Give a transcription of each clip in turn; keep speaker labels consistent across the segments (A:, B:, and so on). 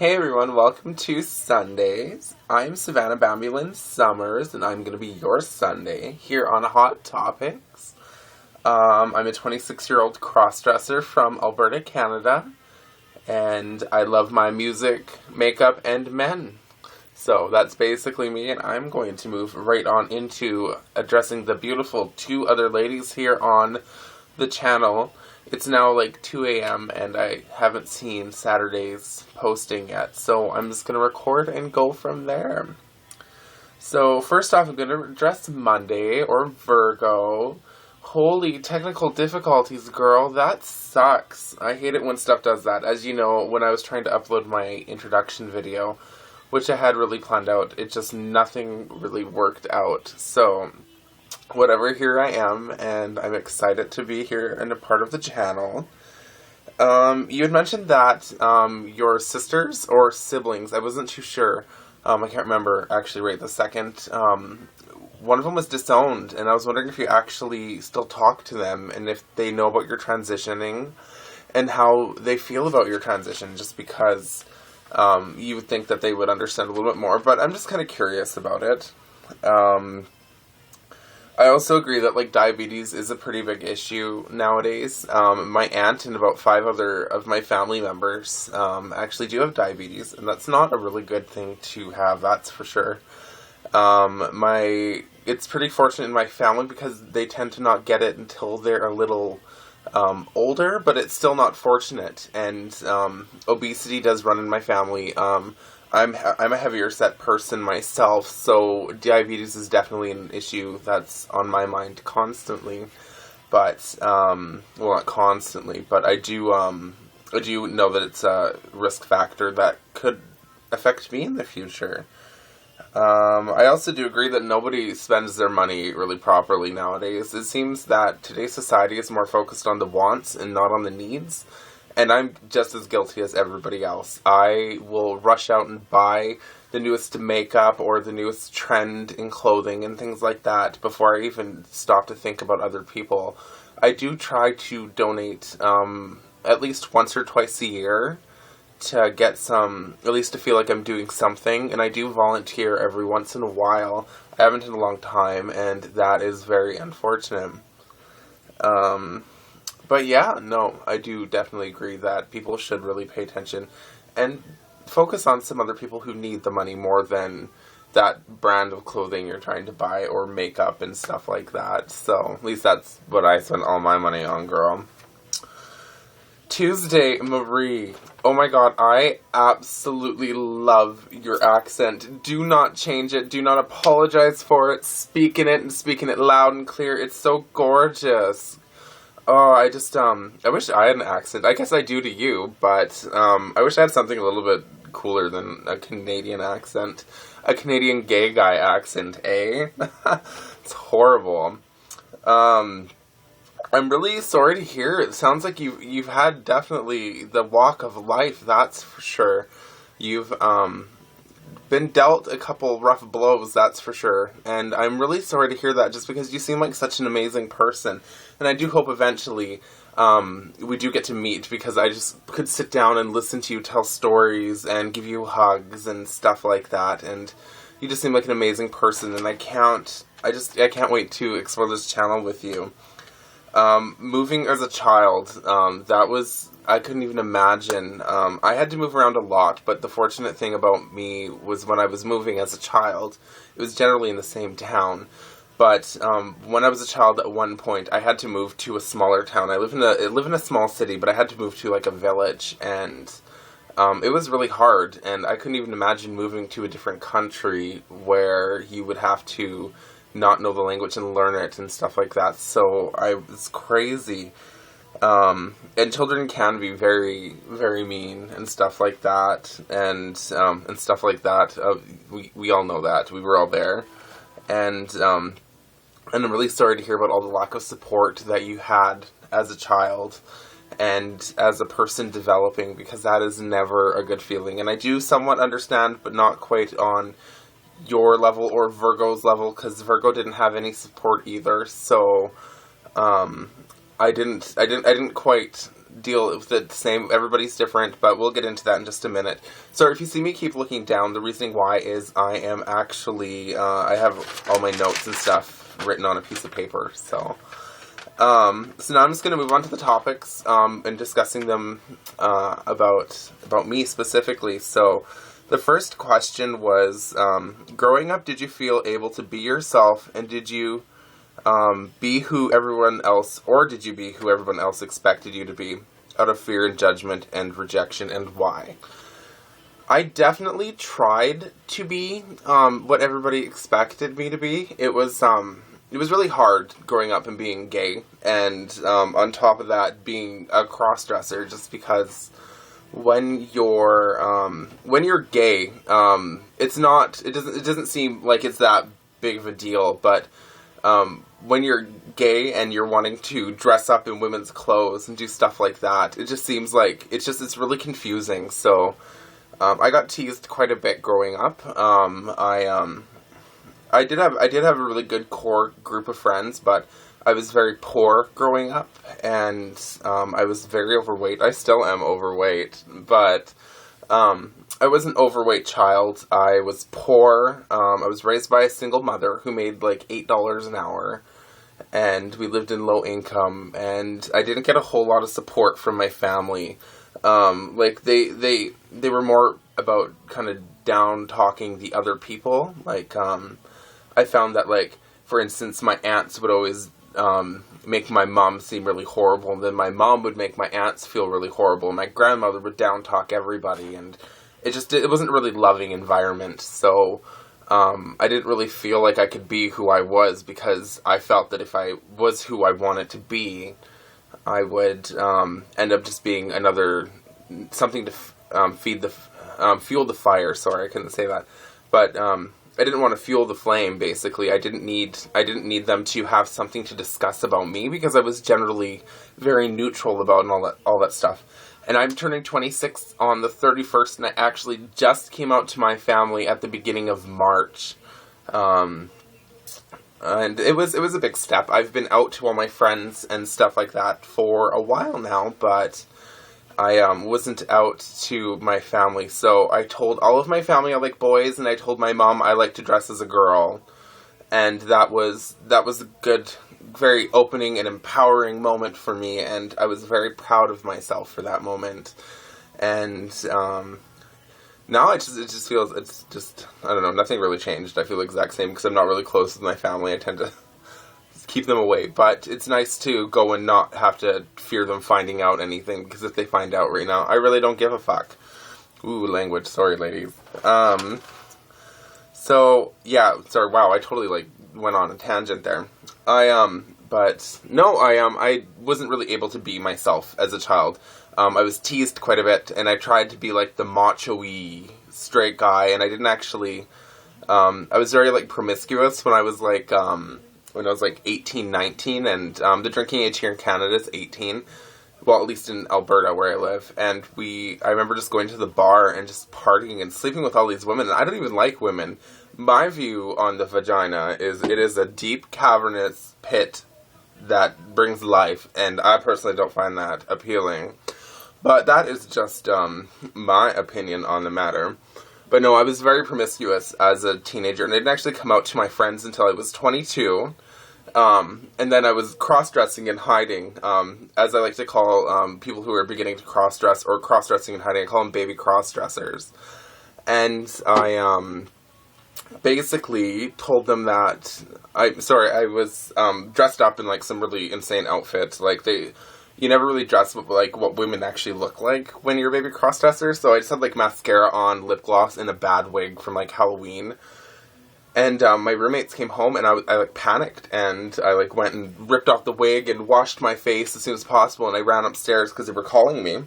A: Hey everyone, welcome to Sundays. I'm Savannah Bambulin Summers, and I'm going to be your Sunday here on HottTopixx. I'm a 26-year-old crossdresser from Alberta, Canada, and I love my music, makeup, and men. So that's basically me, and I'm going to move right on into addressing the beautiful two other ladies here on the channel. It's now like 2 a.m. and I haven't seen Saturday's posting yet, so I'm just going to record and go from there. So first off, I'm going to address Monday, or Virgo. Holy technical difficulties, girl. That sucks. I hate it when stuff does that. As you know, when I was trying to upload my introduction video, which I had really planned out, it just nothing really worked out. So whatever, here I am, and I'm excited to be here and a part of the channel. You had mentioned that your sisters or siblings, I wasn't too sure, I can't remember actually right this second, one of them was disowned, and I was wondering if you actually still talk to them, and if they know about your transitioning, and how they feel about your transition, just because you would think that they would understand a little bit more, but I'm just kind of curious about it. I also agree that, like, diabetes is a pretty big issue nowadays. My aunt and about 5 other of my family members actually do have diabetes, and that's not a really good thing to have, that's for sure. It's pretty fortunate in my family because they tend to not get it until they're a little older, but it's still not fortunate, and obesity does run in my family. I'm a heavier set person myself, so diabetes is definitely an issue that's on my mind constantly. But well, not constantly, but I do know that it's a risk factor that could affect me in the future. I also do agree that nobody spends their money really properly nowadays. It seems that today's society is more focused on the wants and not on the needs. And I'm just as guilty as everybody else. I will rush out and buy the newest makeup or the newest trend in clothing and things like that before I even stop to think about other people. I do try to donate at least once or twice a year to get some, at least to feel like I'm doing something. And I do volunteer every once in a while. I haven't in a long time, and that is very unfortunate. But yeah, no, I do definitely agree that people should really pay attention and focus on some other people who need the money more than that brand of clothing you're trying to buy or makeup and stuff like that. So at least that's what I spend all my money on, girl. Tuesday, Marie. Oh my god, I absolutely love your accent. Do not change it. Do not apologize for it. Speak in it and speaking it loud and clear. It's so gorgeous. Oh, I wish I had an accent. I guess I do to you, but, I wish I had something a little bit cooler than a Canadian accent. A Canadian gay guy accent, eh? It's horrible. I'm really sorry to hear. It sounds like you've had definitely the walk of life, that's for sure. You've, been dealt a couple rough blows, that's for sure, and I'm really sorry to hear that, just because you seem like such an amazing person, and I do hope eventually we do get to meet, because I just could sit down and listen to you tell stories and give you hugs and stuff like that, and you just seem like an amazing person, and I can't wait to explore this channel with you. Moving as a child, I couldn't even imagine. I had to move around a lot, but the fortunate thing about me was when I was moving as a child, it was generally in the same town. But when I was a child, at one point, I had to move to a smaller town. I live in a small city, but I had to move to like a village, and it was really hard. And I couldn't even imagine moving to a different country where you would have to not know the language and learn it and stuff like that. So it's crazy. And children can be very, very mean and stuff like that, and stuff like that. We all know that. We were all there. And I'm really sorry to hear about all the lack of support that you had as a child and as a person developing, because that is never a good feeling. And I do somewhat understand, but not quite on your level or Virgo's level, because Virgo didn't have any support either. So, I didn't quite deal with it the same. Everybody's different, but we'll get into that in just a minute. So if you see me keep looking down, the reasoning why is I am actually, I have all my notes and stuff written on a piece of paper, so... so now I'm just going to move on to the topics, and discussing them, about me specifically. So, the first question was, growing up, did you feel able to be yourself, and did you, be who everyone else, or did you be who everyone else expected you to be, out of fear and judgment and rejection, and why? I definitely tried to be, what everybody expected me to be. It was really hard growing up and being gay, and on top of that, being a cross-dresser, just because when you're gay, it doesn't seem like it's that big of a deal, but when you're gay and you're wanting to dress up in women's clothes and do stuff like that, it just seems like it's really confusing. So I got teased quite a bit growing up. I did have a really good core group of friends, but I was very poor growing up, and I was very overweight. I still am overweight, but I was an overweight child. I was poor. I was raised by a single mother who made like $8 an hour, and we lived in low income, and I didn't get a whole lot of support from my family. Like they were more about kind of down talking the other people. Like I found that, like, for instance, my aunts would always make my mom seem really horrible, and then my mom would make my aunts feel really horrible, and my grandmother would down talk everybody, and it wasn't a really loving environment. So I didn't really feel like I could be who I was, because I felt that if I was who I wanted to be, I would end up just being another something to fuel the fire. Sorry, I couldn't say that, but I didn't want to fuel the flame. Basically, I didn't need them to have something to discuss about me, because I was generally very neutral about all that stuff. And I'm turning 26 on the 31st, and I actually just came out to my family at the beginning of March. And it was a big step. I've been out to all my friends and stuff like that for a while now, but I wasn't out to my family. So I told all of my family I like boys, and I told my mom I like to dress as a girl. And that was a good, very opening and empowering moment for me, and I was very proud of myself for that moment. And now it just feels, it's just, I don't know, nothing really changed. I feel the exact same, because I'm not really close with my family. I tend to keep them away, but it's nice to go and not have to fear them finding out anything, because if they find out right now, I really don't give a fuck. Ooh, language, sorry ladies. So, yeah, sorry, wow, I totally, like, went on a tangent there. But, no, I wasn't really able to be myself as a child. I was teased quite a bit, and I tried to be, like, the macho-y straight guy, and I didn't actually, I was very, like, promiscuous when I was, like, 18, 19, and the drinking age here in Canada is 18, well, at least in Alberta where I live, and I remember just going to the bar and just partying and sleeping with all these women, and I don't even like women. My view on the vagina is it is a deep, cavernous pit that brings life, and I personally don't find that appealing. But that is just my opinion on the matter. But no, I was very promiscuous as a teenager, and I didn't actually come out to my friends until I was 22. And then I was cross-dressing and hiding, as I like to call people who are beginning to cross-dress, or cross-dressing and hiding. I call them baby cross-dressers. And I basically told them that I was dressed up in like some really insane outfit. Like you never really dress with like what women actually look like when you're a baby cross-dresser. So I just had like mascara on, lip gloss, and a bad wig from like Halloween. And my roommates came home, and I like panicked, and I like went and ripped off the wig and washed my face as soon as possible, and I ran upstairs because they were calling me.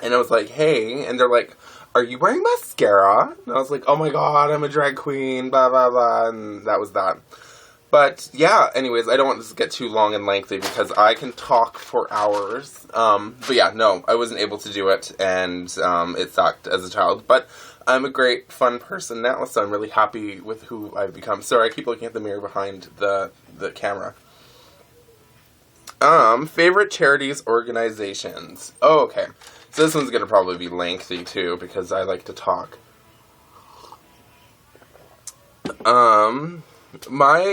A: And I was like, hey, and they're like, are you wearing mascara? And I was like, oh my god, I'm a drag queen, blah, blah, blah, and that was that. But, yeah, anyways, I don't want this to get too long and lengthy, because I can talk for hours. But yeah, no, I wasn't able to do it, and it sucked as a child. But I'm a great, fun person now, so I'm really happy with who I've become. Sorry, I keep looking at the mirror behind the camera. Favorite charities, organizations. Oh, okay. So this one's gonna probably be lengthy too, because I like to talk. I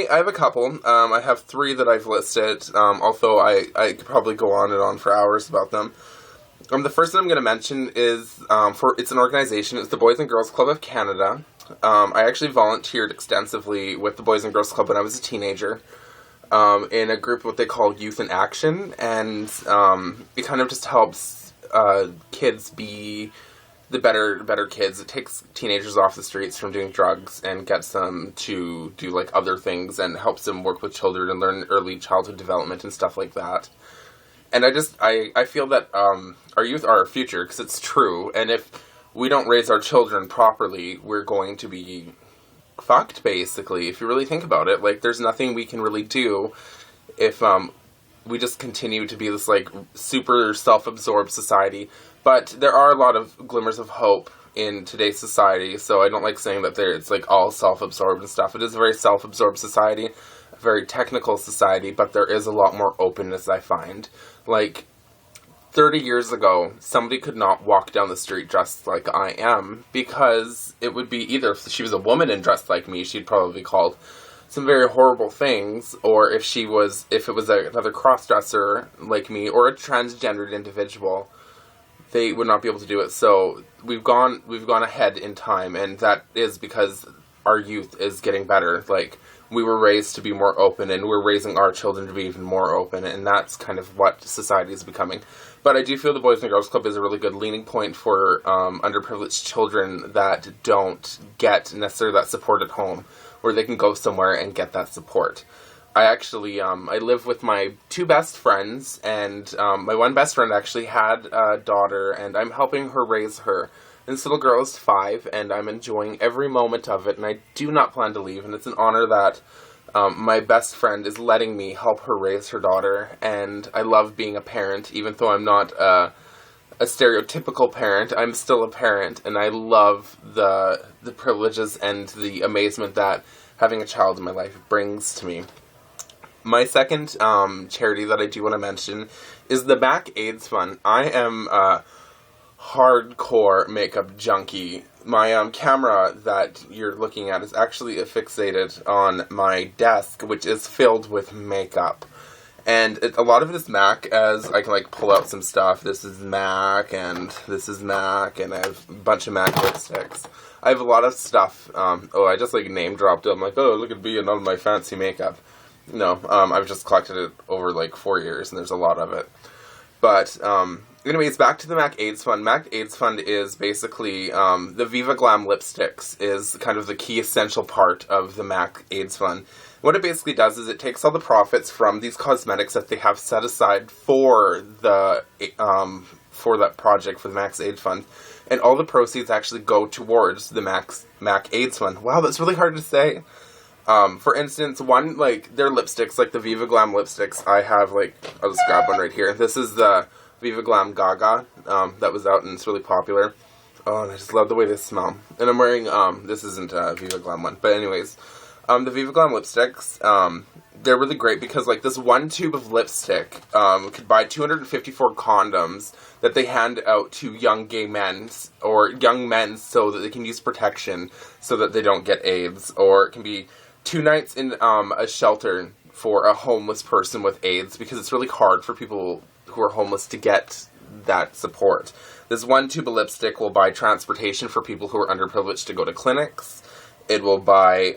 A: have a couple. I have 3 that I've listed, although I could probably go on and on for hours about them. The first that I'm going to mention is, it's an organization. It's the Boys and Girls Club of Canada. I actually volunteered extensively with the Boys and Girls Club when I was a teenager, in a group what they call Youth in Action, and it kind of just helps kids be the better kids. It takes teenagers off the streets from doing drugs and gets them to do like other things, and helps them work with children and learn early childhood development and stuff like that. And I feel that our youth are our future, because it's true, and if we don't raise our children properly, we're going to be fucked, basically, if you really think about it. Like, there's nothing we can really do if we just continue to be this, like, super self-absorbed society. But there are a lot of glimmers of hope in today's society, so I don't like saying that it's, like, all self-absorbed and stuff. It is a very self-absorbed society, a very technical society, but there is a lot more openness, I find. Like, 30 years ago, somebody could not walk down the street dressed like I am, because it would be either if she was a woman and dressed like me, she'd probably be called some very horrible things, or if it was another cross-dresser like me, or a transgendered individual, they would not be able to do it. So we've gone ahead in time, and that is because our youth is getting better. Like, we were raised to be more open, and we're raising our children to be even more open, and that's kind of what society is becoming. But I do feel the Boys and Girls Club is a really good leaning point for underprivileged children that don't get necessarily that support at home, where they can go somewhere and get that support. I actually, I live with my 2 best friends, and my one best friend actually had a daughter, and I'm helping her raise her. And this little girl is 5, and I'm enjoying every moment of it, and I do not plan to leave, and it's an honor that my best friend is letting me help her raise her daughter, and I love being a parent. Even though I'm not a stereotypical parent, I'm still a parent, and I love the privileges and the amazement that having a child in my life brings to me. My second charity that I do want to mention is the MAC AIDS Fund. I am a hardcore makeup junkie. My camera that you're looking at is actually affixated on my desk, which is filled with makeup. And a lot of it is MAC, as I can like pull out some stuff. This is MAC, and this is MAC, and I have a bunch of MAC lipsticks. I have a lot of stuff. I just like name dropped it. I'm like, oh, look at me and all my fancy makeup. No, I've just collected it over like 4 years, and there's a lot of it. But anyways, back to the MAC AIDS Fund. MAC AIDS Fund is basically the Viva Glam lipsticks is kind of the key essential part of the MAC AIDS Fund. What it basically does is it takes all the profits from these cosmetics that they have set aside for that project for the MAC AIDS Fund, and all the proceeds actually go towards the MAC AIDS Fund. Wow, that's really hard to say. For instance, their lipsticks, like the Viva Glam lipsticks, I have, I'll just grab one right here. This is the Viva Glam Gaga, that was out and it's really popular. Oh, and I just love the way they smell. And I'm wearing, this isn't a Viva Glam one, but anyways, the Viva Glam lipsticks, they're really great because, this one tube of lipstick, could buy 254 condoms that they hand out to young gay men, or young men so that they can use protection so that they don't get AIDS, or it can be 2 nights in a shelter for a homeless person with AIDS, because it's really hard for people who are homeless to get that support. This one tube of lipstick will buy transportation for people who are underprivileged to go to clinics. It will buy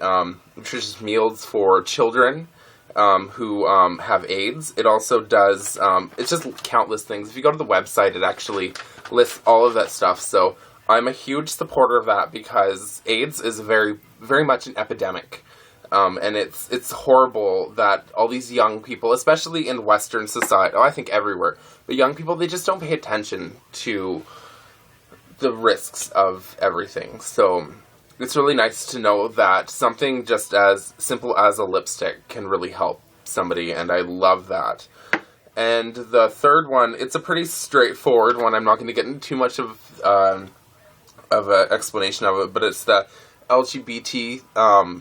A: nutritious meals for children who have AIDS. It also does, it's just countless things. If you go to the website, it actually lists all of that stuff. So I'm a huge supporter of that, because AIDS is very, very much an epidemic. And it's horrible that all these young people, especially in Western society, I think everywhere, but young people, they just don't pay attention to the risks of everything. So it's really nice to know that something just as simple as a lipstick can really help somebody, and I love that. And the third one, it's a pretty straightforward one. I'm not going to get into too much of an explanation of it, but it's the LGBT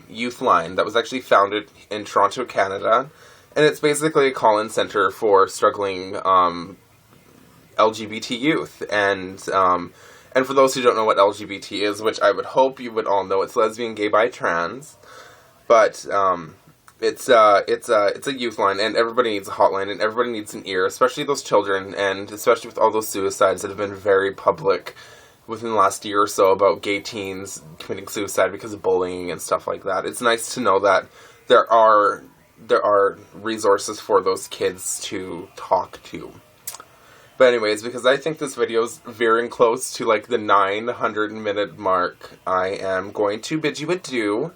A: youth line that was actually founded in Toronto, Canada. And it's basically a call-in center for struggling LGBT youth. And for those who don't know what LGBT is, which I would hope you would all know, it's lesbian, gay, bi, trans. But it's a youth line, and everybody needs a hotline, and everybody needs an ear, especially those children, and especially with all those suicides that have been very public within the last year or so about gay teens committing suicide because of bullying and stuff like that. It's nice to know that there are resources for those kids to talk to. But anyways, because I think this video is veering close to like the 900-minute mark, I am going to bid you adieu.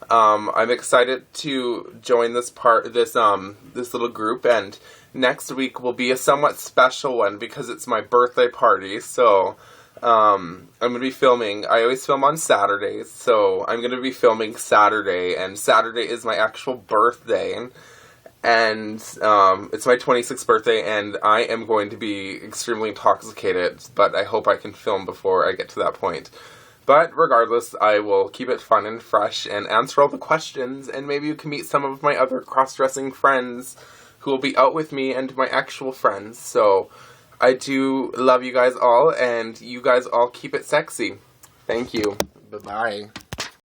A: I'm excited to join this little group, and next week will be a somewhat special one because it's my birthday party. So I'm going to be filming. I always film on Saturdays, so I'm going to be filming Saturday, and Saturday is my actual birthday. And it's my 26th birthday, and I am going to be extremely intoxicated, but I hope I can film before I get to that point. But regardless, I will keep it fun and fresh and answer all the questions, and maybe you can meet some of my other cross-dressing friends who will be out with me and my actual friends. So I do love you guys all, and you guys all keep it sexy. Thank you. Bye-bye.